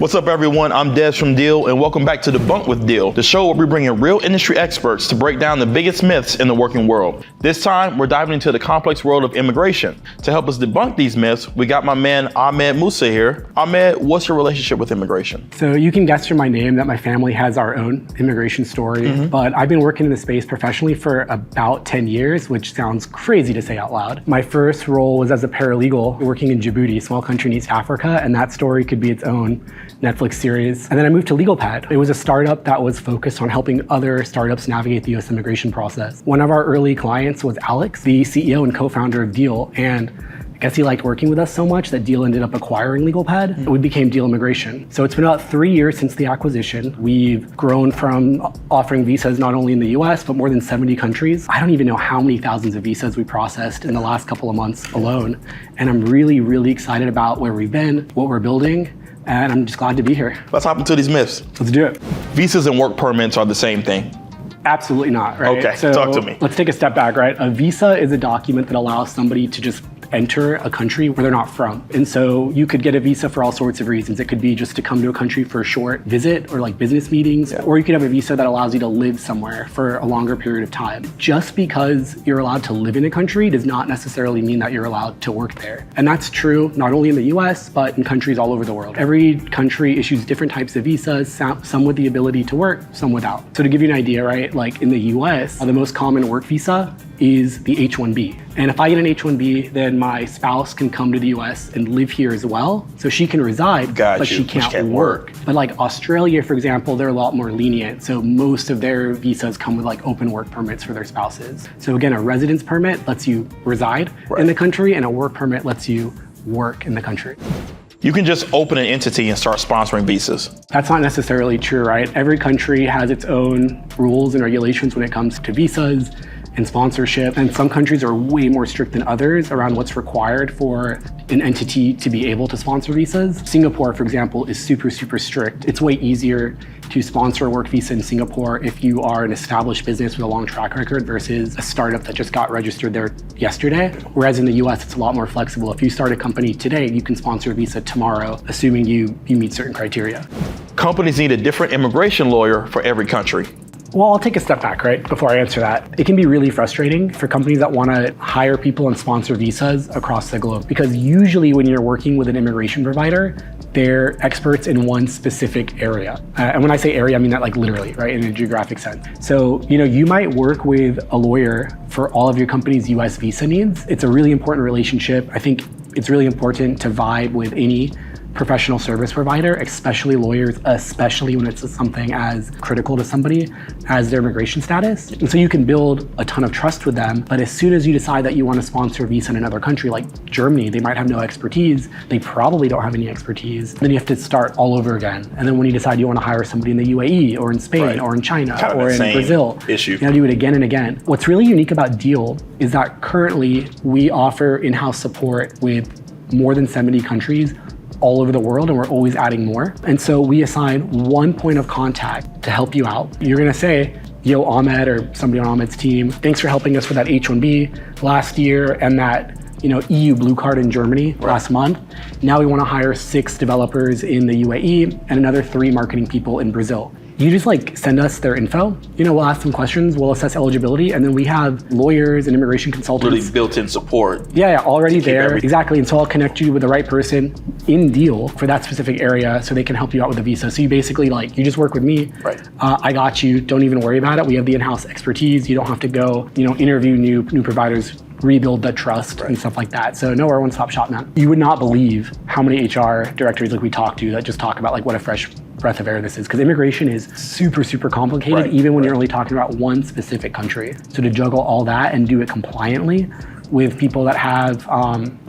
What's up, everyone? I'm Des from Deel, and welcome back to Debunked with Deel, the show where we bring in real industry experts to break down the biggest myths in the working world. This time, we're diving into the complex world of immigration. To help us debunk these myths, we got my man Ahmed Musa here. Ahmed, what's your relationship with immigration? So you can guess from my name that my family has our own immigration story, but I've been working in the space professionally for about 10 years, which sounds crazy to say out loud. My first role was as a paralegal working in Djibouti, a small country in East Africa, and that story could be its own Netflix series. And then I moved to LegalPad. It was a startup that was focused on helping other startups navigate the US immigration process. One of our early clients was Alex, the CEO and co-founder of Deel, and I guess he liked working with us so much that Deel ended up acquiring LegalPad, and we became Deel Immigration. So it's been about 3 years since the acquisition. We've grown from offering visas not only in the US, but more than 70 countries. I don't even know how many thousands of visas we processed in the last couple of months alone. And I'm really, really excited about where we've been, what we're building, and I'm just glad to be here. Let's hop into these myths. Let's do it. Visas and work permits are the same thing. Absolutely not, right? Okay, so talk to me. Let's take a step back, right? A visa is a document that allows somebody to just enter a country where they're not from. And so you could get a visa for all sorts of reasons. It could be just to come to a country for a short visit or like business meetings, or you could have a visa that allows you to live somewhere for a longer period of time. Just because you're allowed to live in a country does not necessarily mean that you're allowed to work there. And that's true not only in the US, but in countries all over the world. Every country issues different types of visas, some with the ability to work, some without. So to give you an idea, right, like in the US, the most common work visa is the H-1B. And if I get an H-1B, then my spouse can come to the US and live here as well. So she can reside, but she can't work. But like Australia, for example, they're a lot more lenient. So most of their visas come with like open work permits for their spouses. So again, a residence permit lets you reside in the country, and a work permit lets you work in the country. You can just open an entity and start sponsoring visas. That's not necessarily true, right? Every country has its own rules and regulations when it comes to visas and sponsorship. And some countries are way more strict than others around what's required for an entity to be able to sponsor visas. Singapore, for example, is super, super strict. It's way easier to sponsor a work visa in Singapore if you are an established business with a long track record versus a startup that just got registered there yesterday. Whereas in the US, it's a lot more flexible. If you start a company today, you can sponsor a visa tomorrow, assuming you meet certain criteria. Companies need a different immigration lawyer for every country. Well, I'll take a step back, right, before I answer that. It can be really frustrating for companies that want to hire people and sponsor visas across the globe, because usually when you're working with an immigration provider, they're experts in one specific area. And when I say area, I mean that like literally, right, in a geographic sense. So, you might work with a lawyer for all of your company's US visa needs. It's a really important relationship. I think it's really important to vibe with any professional service provider, especially lawyers, especially when it's something as critical to somebody as their immigration status. And so you can build a ton of trust with them, but as soon as you decide that you want to sponsor a visa in another country like Germany, they might have no expertise, they probably don't have any expertise, then you have to start all over again. And then when you decide you want to hire somebody in the UAE or in Spain or in China or in Brazil, you gotta do it again and again. What's really unique about Deel is that currently we offer in-house support with more than 70 countries all over the world, and we're always adding more. And so we assign one point of contact to help you out. You're gonna say, yo, Ahmed, or somebody on Ahmed's team, thanks for helping us with that H-1B last year and that EU blue card in Germany last month. Now we wanna hire 6 developers in the UAE and another 3 marketing people in Brazil. You just send us their info. We'll ask them questions, we'll assess eligibility, and then we have lawyers and immigration consultants. Really built-in support. Yeah, already there. Exactly, and so I'll connect you with the right person in Deel for that specific area so they can help you out with the visa. So you basically you just work with me. Right. I got you, don't even worry about it. We have the in-house expertise. You don't have to go, interview new providers, rebuild the trust and stuff like that. So no, we're a one-stop shop, man. You would not believe how many HR directors we talk to that just talk about what a fresh breath of air this is, because immigration is super, super complicated, even when you're only talking about one specific country. So to juggle all that and do it compliantly with people that have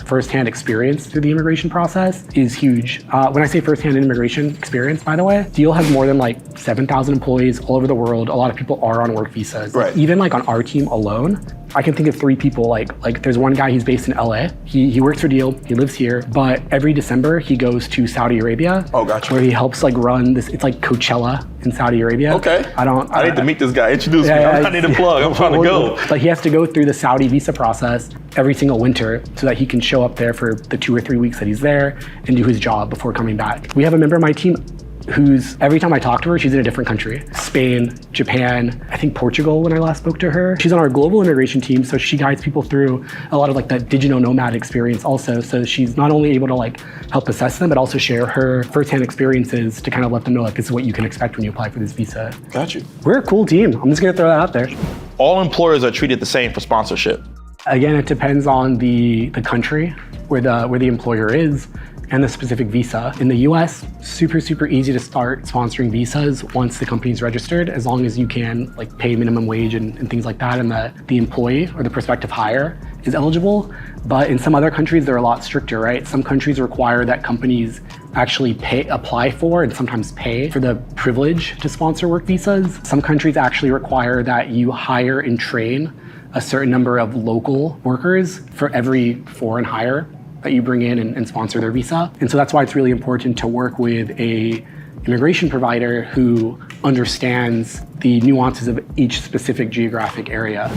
firsthand experience through the immigration process is huge. When I say firsthand immigration experience, by the way, Deel has more than 7,000 employees all over the world. A lot of people are on work visas. Even on our team alone, I can think of 3 people, like there's one guy, he's based in LA. He works for Deel, he lives here, but every December he goes to Saudi Arabia. Oh, gotcha. Where he helps like run this, it's like Coachella in Saudi Arabia. Okay. I need to meet this guy. Introduce me. I need a plug. I'm trying to go. But he has to go through the Saudi visa process every single winter so that he can show up there for the 2 or 3 weeks that he's there and do his job before coming back. We have a member of my team who's, every time I talk to her, she's in a different country. Spain, Japan, I think Portugal when I last spoke to her. She's on our global immigration team, so she guides people through a lot of like that digital nomad experience also. So she's not only able to like help assess them, but also share her firsthand experiences to kind of let them know like this is what you can expect when you apply for this visa. Got you. We're a cool team. I'm just gonna throw that out there. All employers are treated the same for sponsorship. Again, it depends on the country where the employer is and the specific visa. In the US, super easy to start sponsoring visas once the company's registered, as long as you can like pay minimum wage and things like that, and the employee or the prospective hire is eligible. But in some other countries, they're a lot stricter, right? Some countries require that companies actually apply for and sometimes pay for the privilege to sponsor work visas. Some countries actually require that you hire and train a certain number of local workers for every foreign hire that you bring in and sponsor their visa. And so that's why it's really important to work with a immigration provider who understands the nuances of each specific geographic area.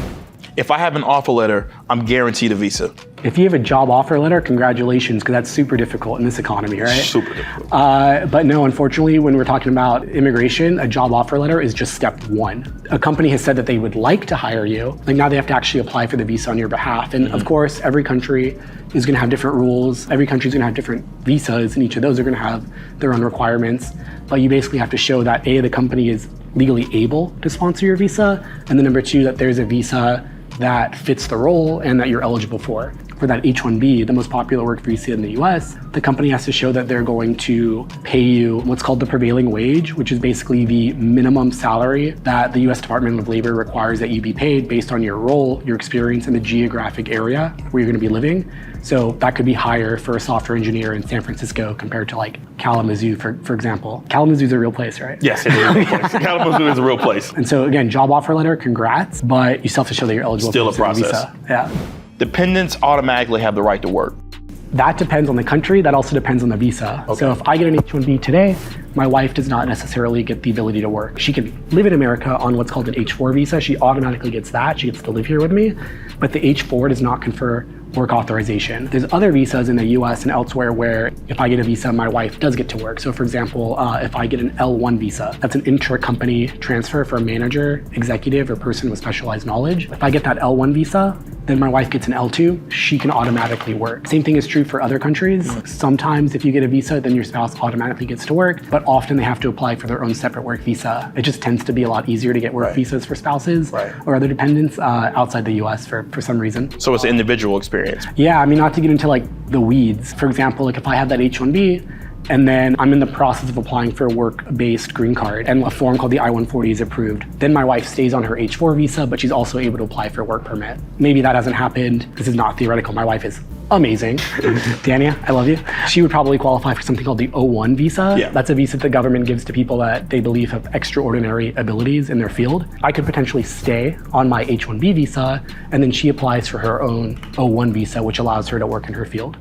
If I have an offer letter, I'm guaranteed a visa. If you have a job offer letter, congratulations, because that's super difficult in this economy, right? Super difficult. But no, unfortunately, when we're talking about immigration, a job offer letter is just step 1. A company has said that they would like to hire you. Like now they have to actually apply for the visa on your behalf. And of course, every country is gonna have different rules. Every country is gonna have different visas, and each of those are gonna have their own requirements. But you basically have to show that A, the company is legally able to sponsor your visa, and then number 2, that there's a visa that fits the role and that you're eligible for. For that H-1B, the most popular work visa in the US, the company has to show that they're going to pay you what's called the prevailing wage, which is basically the minimum salary that the US Department of Labor requires that you be paid based on your role, your experience, and the geographic area where you're gonna be living. So that could be higher for a software engineer in San Francisco compared to like Kalamazoo, for example. Kalamazoo is a real place, right? Yes, it is a real place. Kalamazoo is a real place. And so again, job offer letter, congrats, but you still have to show that you're eligible Still for a process. visa. Yeah. Dependents automatically have the right to work. That depends on the country. That also depends on the visa. Okay. So if I get an H-1B today, my wife does not necessarily get the ability to work. She can live in America on what's called an H-4 visa. She automatically gets that. She gets to live here with me. But the H-4 does not confer work authorization. There's other visas in the US and elsewhere where if I get a visa, my wife does get to work. So for example, if I get an L1 visa, that's an intra-company transfer for a manager, executive, or person with specialized knowledge. If I get that L1 visa, then my wife gets an L2, she can automatically work. Same thing is true for other countries. Sometimes if you get a visa, then your spouse automatically gets to work, but often they have to apply for their own separate work visa. It just tends to be a lot easier to get work visas for spouses or other dependents outside the US for some reason. So it's an individual experience. Yeah, I mean, not to get into like the weeds. For example, like if I have that H-1B, and then I'm in the process of applying for a work-based green card, and a form called the I-140 is approved. Then my wife stays on her H-4 visa, but she's also able to apply for a work permit. Maybe that hasn't happened. This is not theoretical. My wife is amazing. Dania, I love you. She would probably qualify for something called the O-1 visa. Yeah. That's a visa the government gives to people that they believe have extraordinary abilities in their field. I could potentially stay on my H-1B visa, and then she applies for her own O-1 visa, which allows her to work in her field.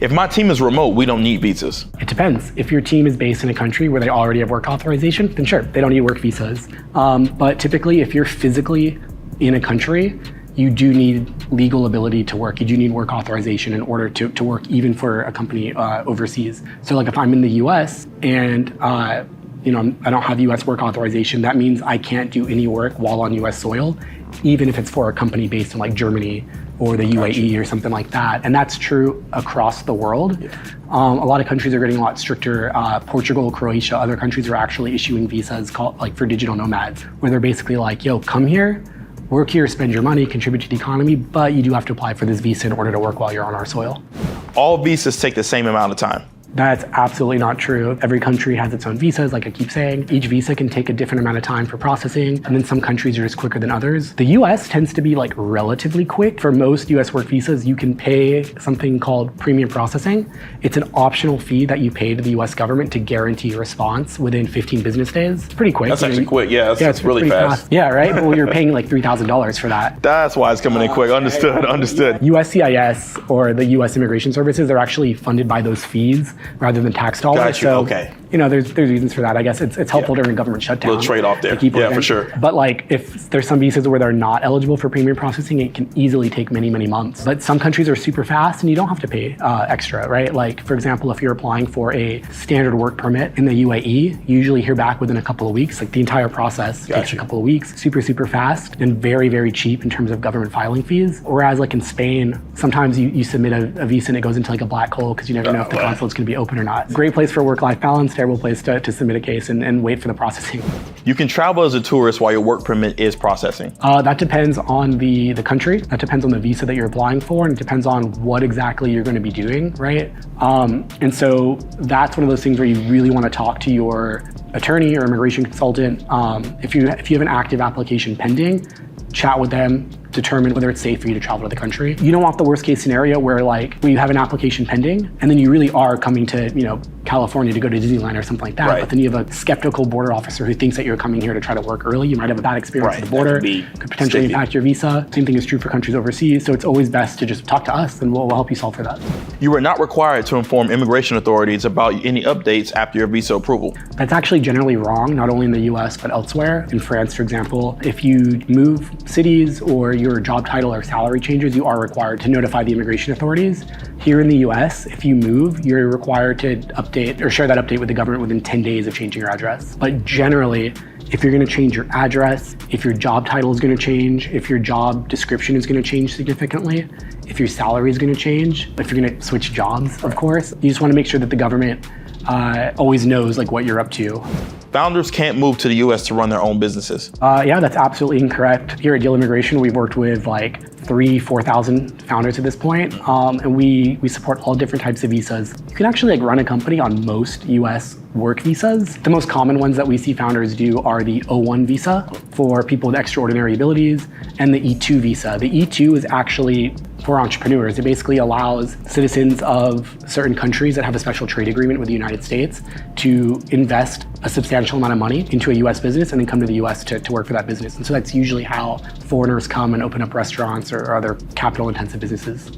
If my team is remote, we don't need visas. It depends. If your team is based in a country where they already have work authorization, then sure, they don't need work visas. But typically, if you're physically in a country, you do need legal ability to work. You do need work authorization in order to work even for a company overseas. So like if I'm in the US and I don't have US work authorization, that means I can't do any work while on US soil, even if it's for a company based in like Germany or the UAE or something like that. And that's true across the world. Yeah. A lot of countries are getting a lot stricter. Portugal, Croatia, other countries are actually issuing visas called like for digital nomads, where they're basically like, yo, come here, work here, spend your money, contribute to the economy, but you do have to apply for this visa in order to work while you're on our soil. All visas take the same amount of time. That's absolutely not true. Every country has its own visas, like I keep saying. Each visa can take a different amount of time for processing, and then some countries are just quicker than others. The US tends to be like relatively quick. For most US work visas, you can pay something called premium processing. It's an optional fee that you pay to the US government to guarantee a response within 15 business days. It's pretty quick. That's actually quick, yeah. It's really fast. Yeah, right? But you're paying like $3,000 for that. That's why it's coming in quick. Understood. USCIS, or the US Immigration Services, are actually funded by those fees rather than tax dollars. Got you. So, okay. There's reasons for that. I guess it's helpful during government shutdown. Little trade-off there. Yeah, for sure. But like if there's some visas where they're not eligible for premium processing, it can easily take many, many months. But some countries are super fast and you don't have to pay extra, right? Like for example, if you're applying for a standard work permit in the UAE, you usually hear back within a couple of weeks. Like the entire process takes a couple of weeks. Super, super fast and very, very cheap in terms of government filing fees. Whereas like in Spain, sometimes you submit a visa and it goes into like a black hole because you never know if the consulate's going to be open or not. Great place for work-life balance, terrible place to submit a case and wait for the processing. You can travel as a tourist while your work permit is processing. That depends on the country. That depends on the visa that you're applying for, and it depends on what exactly you're going to be doing, right? And so that's one of those things where you really want to talk to your attorney or immigration consultant. If you have an active application pending, chat with them, determine whether it's safe for you to travel to the country. You don't want the worst case scenario where you have an application pending and then you really are coming to, California to go to Disneyland or something like that. Right. But then you have a skeptical border officer who thinks that you're coming here to try to work early. You might have a bad experience at the border, could potentially impact your visa. Same thing is true for countries overseas. So it's always best to just talk to us and we'll help you solve for that. You are not required to inform immigration authorities about any updates after your visa approval. That's actually generally wrong, not only in the US, but elsewhere. In France, for example, if you move cities or your job title or salary changes, you are required to notify the immigration authorities. Here in the US, if you move, you're required to update or share that update with the government within 10 days of changing your address. But generally, if you're going to change your address, if your job title is going to change, if your job description is going to change significantly, if your salary is going to change, if you're going to switch jobs, of course, you just want to make sure that the government always knows what you're up to. Founders can't move to the US to run their own businesses. Yeah, that's absolutely incorrect. Here at Deel Immigration, we've worked with 4,000 founders at this point, and we support all different types of visas. You can actually run a company on most US work visas. The most common ones that we see founders do are the O1 visa for people with extraordinary abilities and the E2 visa. The E2 is actually for entrepreneurs. It basically allows citizens of certain countries that have a special trade agreement with the United States to invest a substantial amount of money into a US business and then come to the US to work for that business. And so that's usually how foreigners come and open up restaurants or other capital intensive businesses.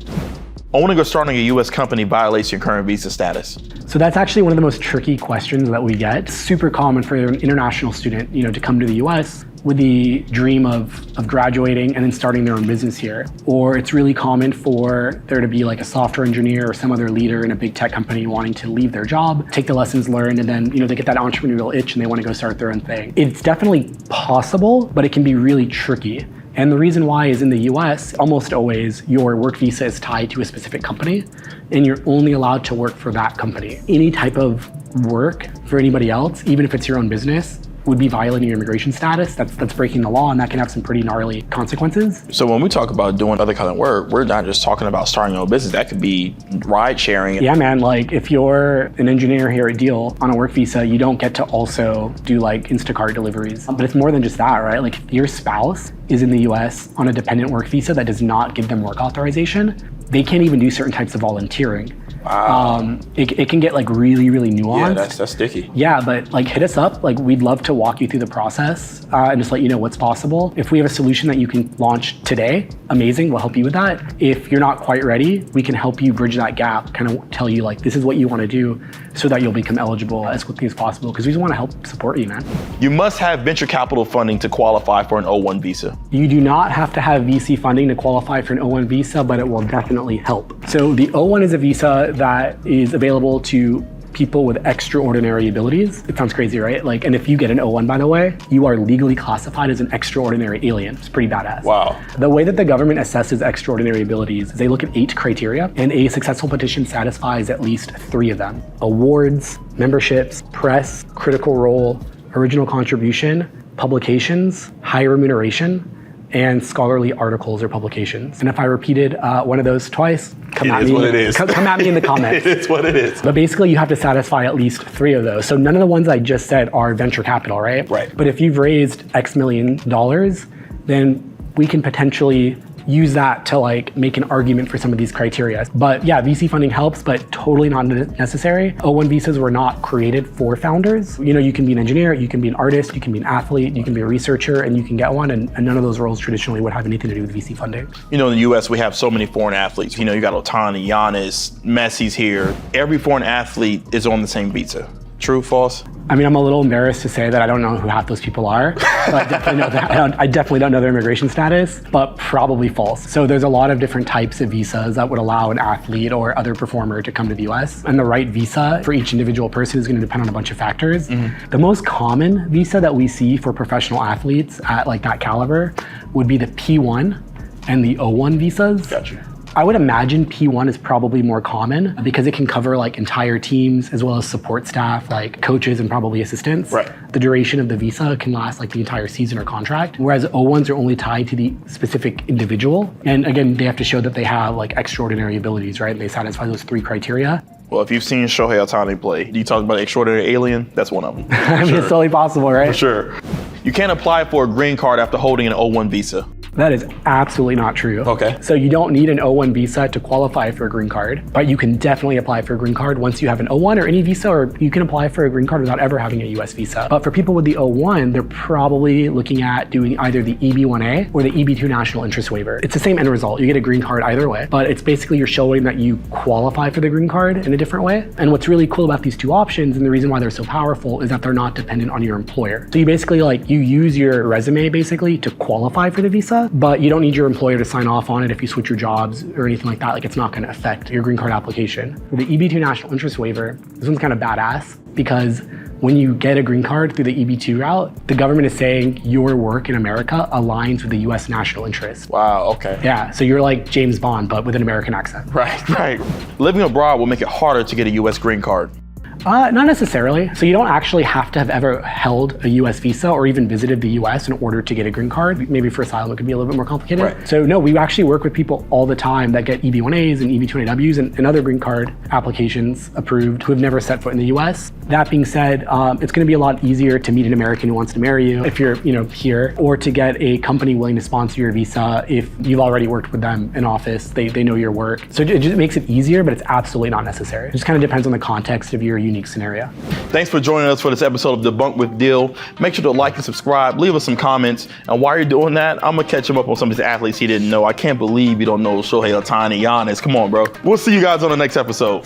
Owning or starting a US company violates your current visa status. So that's actually one of the most tricky questions that we get. It's super common for an international student, to come to the US with the dream of graduating and then starting their own business here. Or it's really common for there to be a software engineer or some other leader in a big tech company wanting to leave their job, take the lessons learned, and then they get that entrepreneurial itch and they want to go start their own thing. It's definitely possible, but it can be really tricky. And the reason why is in the US, almost always your work visa is tied to a specific company and you're only allowed to work for that company. Any type of work for anybody else, even if it's your own business, would be violating your immigration status. That's breaking the law, and that can have some pretty gnarly consequences. So when we talk about doing other kind of work, we're not just talking about starting your own business. That could be ride sharing. Yeah, man. If you're an engineer here at Deel on a work visa, you don't get to also do Instacart deliveries. But it's more than just that, right? If your spouse is in the US on a dependent work visa that does not give them work authorization, they can't even do certain types of volunteering. Wow. It can get really, really nuanced. Yeah, that's sticky. Yeah, but hit us up. We'd love to walk you through the process and just let you know what's possible. If we have a solution that you can launch today, amazing, we'll help you with that. If you're not quite ready, we can help you bridge that gap, kind of tell you this is what you want to do so that you'll become eligible as quickly as possible, because we just want to help support you, man. You must have venture capital funding to qualify for an O1 visa. You do not have to have VC funding to qualify for an O1 visa, but it will definitely help. So the O1 is a visa that is available to people with extraordinary abilities. It sounds crazy, right? And if you get an O1, by the way, you are legally classified as an extraordinary alien. It's pretty badass. Wow. The way that the government assesses extraordinary abilities is they look at 8 criteria, and a successful petition satisfies at least 3 of them. Awards, memberships, press, critical role, original contribution, publications, high remuneration, and scholarly articles or publications. And if I repeated one of those twice, come at me in the comments. It is what it is. But basically, you have to satisfy at least 3 of those. So none of the ones I just said are venture capital, right? Right. But if you've raised X million dollars, then we can potentially use that to like make an argument for some of these criteria. But yeah, VC funding helps, but totally not necessary. O1 visas were not created for founders. You know, you can be an engineer, you can be an artist, you can be an athlete, you can be a researcher, and you can get one, and none of those roles traditionally would have anything to do with VC funding. You know, in the US, we have so many foreign athletes. You know, you got Otani, Giannis, Messi's here. Every foreign athlete is on the same visa. True, false? I mean, I'm a little embarrassed to say that I don't know who half those people are. So I definitely know that. I definitely don't know their immigration status, but probably false. So there's a lot of different types of visas that would allow an athlete or other performer to come to the US. And the right visa for each individual person is going to depend on a bunch of factors. Mm-hmm. The most common visa that we see for professional athletes at like that caliber would be the P1 and the O1 visas. Gotcha. I would imagine P1 is probably more common because it can cover like entire teams as well as support staff, like coaches and probably assistants. Right. The duration of the visa can last like the entire season or contract, whereas O1s are only tied to the specific individual. And again, they have to show that they have like extraordinary abilities, right? They satisfy those 3 criteria. Well, if you've seen Shohei Ohtani play, you talk about extraordinary alien, that's one of them. I mean, it's totally possible, right? For sure. You can't apply for a green card after holding an O1 visa. That is absolutely not true. Okay. So you don't need an O1 visa to qualify for a green card, but you can definitely apply for a green card once you have an O1 or any visa, or you can apply for a green card without ever having a US visa. But for people with the O1, they're probably looking at doing either the EB1A or the EB2 national interest waiver. It's the same end result. You get a green card either way, but it's basically you're showing that you qualify for the green card in a different way. And what's really cool about these 2 options and the reason why they're so powerful is that they're not dependent on your employer. So you basically you use your resume basically to qualify for the visa, but you don't need your employer to sign off on it if you switch your jobs or anything like that. Like it's not going to affect your green card application. For the EB2 national interest waiver, this one's kind of badass because when you get a green card through the EB2 route, the government is saying your work in America aligns with the US national interest. Wow, okay. Yeah, so you're like James Bond, but with an American accent. Right. Living abroad will make it harder to get a US green card. Not necessarily. So you don't actually have to have ever held a US visa or even visited the US in order to get a green card. Maybe for asylum, it could be a little bit more complicated. Right. So no, we actually work with people all the time that get EB1As and EB2AWs and other green card applications approved who have never set foot in the US. That being said, it's going to be a lot easier to meet an American who wants to marry you if you're here, or to get a company willing to sponsor your visa if you've already worked with them in office, they know your work. So it just makes it easier, but it's absolutely not necessary. It just kind of depends on the context of your unique scenario. Thanks for joining us for this episode of Debunked with Deel. Make sure to like and subscribe, leave us some comments, and while you're doing that, I'm gonna catch him up on some of these athletes he didn't know. I can't believe you don't know Shohei Ohtani, Giannis. Come on, bro. We'll see you guys on the next episode.